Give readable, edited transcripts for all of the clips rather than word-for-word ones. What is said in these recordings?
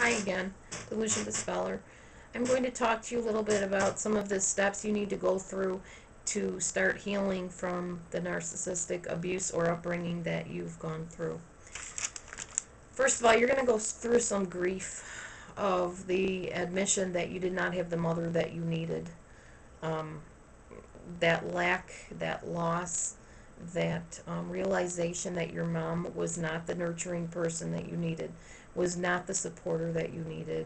Hi again, DelusionDispeller. I'm going to talk to you a little bit about some of the steps you need to go through to start healing from the narcissistic abuse or upbringing that you've gone through. First of all, you're going to go through some grief of the admission that you did not have the mother that you needed. That lack, that loss, that realization that your mom was not the nurturing person that you needed, was not the supporter that you needed,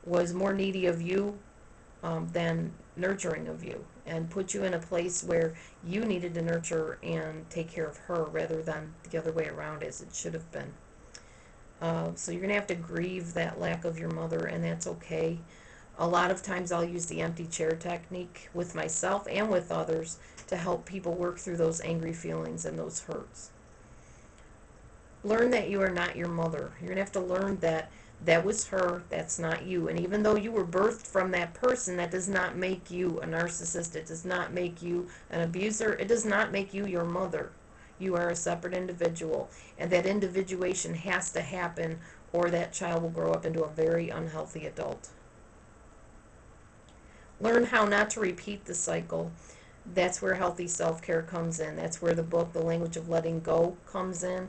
was more needy of you than nurturing of you, and put you in a place where you needed to nurture and take care of her rather than the other way around as it should have been. So you're going to have to grieve that lack of your mother, and that's okay. A lot of times I'll use the empty chair technique with myself and with others to help people work through those angry feelings and those hurts. Learn that you are not your mother. You're going to have to learn that that was her, that's not you. And even though you were birthed from that person, that does not make you a narcissist. It does not make you an abuser. It does not make you your mother. You are a separate individual. And that individuation has to happen, or that child will grow up into a very unhealthy adult. Learn how not to repeat the cycle. That's where healthy self-care comes in. That's where the book, The Language of Letting Go, comes in.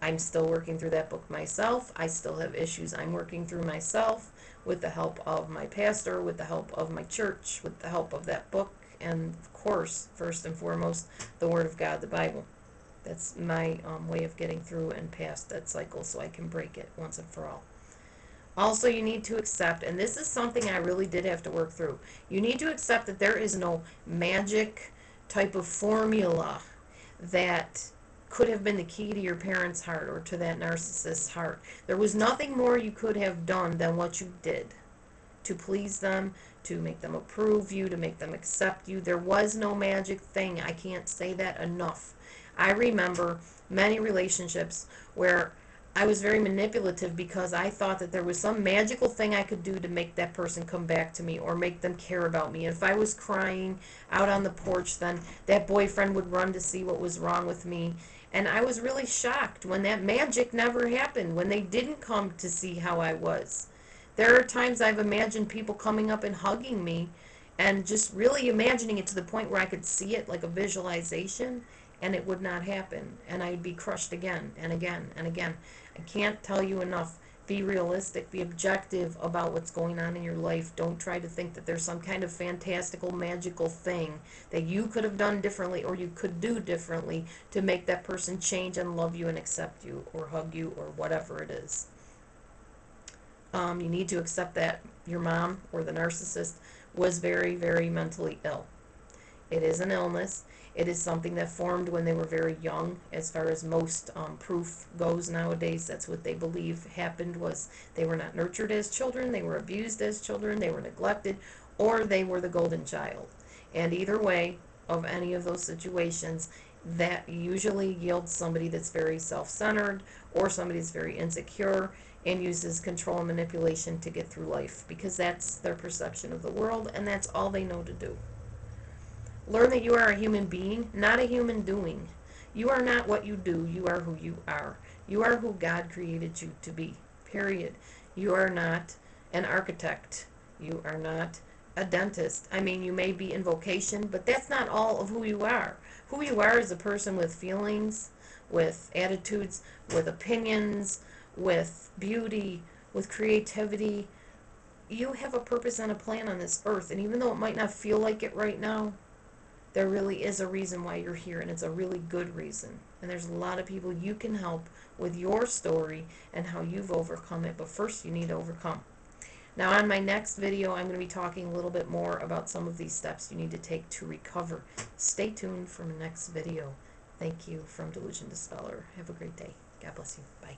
I'm still working through that book myself. I still have issues I'm working through myself with the help of my pastor, with the help of my church, with the help of that book, and of course, first and foremost, the Word of God, the Bible. That's my way of getting through and past that cycle so I can break it once and for all. Also, you need to accept, and this is something I really did have to work through, you need to accept that there is no magic type of formula that could have been the key to your parents' heart or to that narcissist's heart. There was nothing more you could have done than what you did to please them, to make them approve you, to make them accept you. There was no magic thing. I can't say that enough. I remember many relationships where I was very manipulative because I thought that there was some magical thing I could do to make that person come back to me or make them care about me. If I was crying out on the porch, then that boyfriend would run to see what was wrong with me. And I was really shocked when that magic never happened, when they didn't come to see how I was. There are times I've imagined people coming up and hugging me and just really imagining it to the point where I could see it like a visualization, and it would not happen, and I'd be crushed again and again and again. I can't tell you enough. Be realistic, be objective about what's going on in your life. Don't try to think that there's some kind of fantastical, magical thing that you could have done differently or you could do differently to make that person change and love you and accept you or hug you or whatever it is. You need to accept that your mom or the narcissist was very, very mentally ill. It is an illness. It is something that formed when they were very young. As far as most proof goes nowadays, that's what they believe happened, was they were not nurtured as children, they were abused as children, they were neglected, or they were the golden child. And either way, of any of those situations, that usually yields somebody that's very self-centered or somebody that's very insecure and uses control and manipulation to get through life, because that's their perception of the world and that's all they know to do. Learn that you are a human being, not a human doing. You are not what you do. You are who you are. You are who God created you to be, period. You are not an architect. You are not a dentist. I mean, you may be in vocation, but that's not all of who you are. Who you are is a person with feelings, with attitudes, with opinions, with beauty, with creativity. You have a purpose and a plan on this earth, and even though it might not feel like it right now, there really is a reason why you're here, and it's a really good reason. And there's a lot of people you can help with your story and how you've overcome it, but first you need to overcome. Now on my next video, I'm going to be talking a little bit more about some of these steps you need to take to recover. Stay tuned for my next video. Thank you from DelusionDispeller. Have a great day. God bless you. Bye.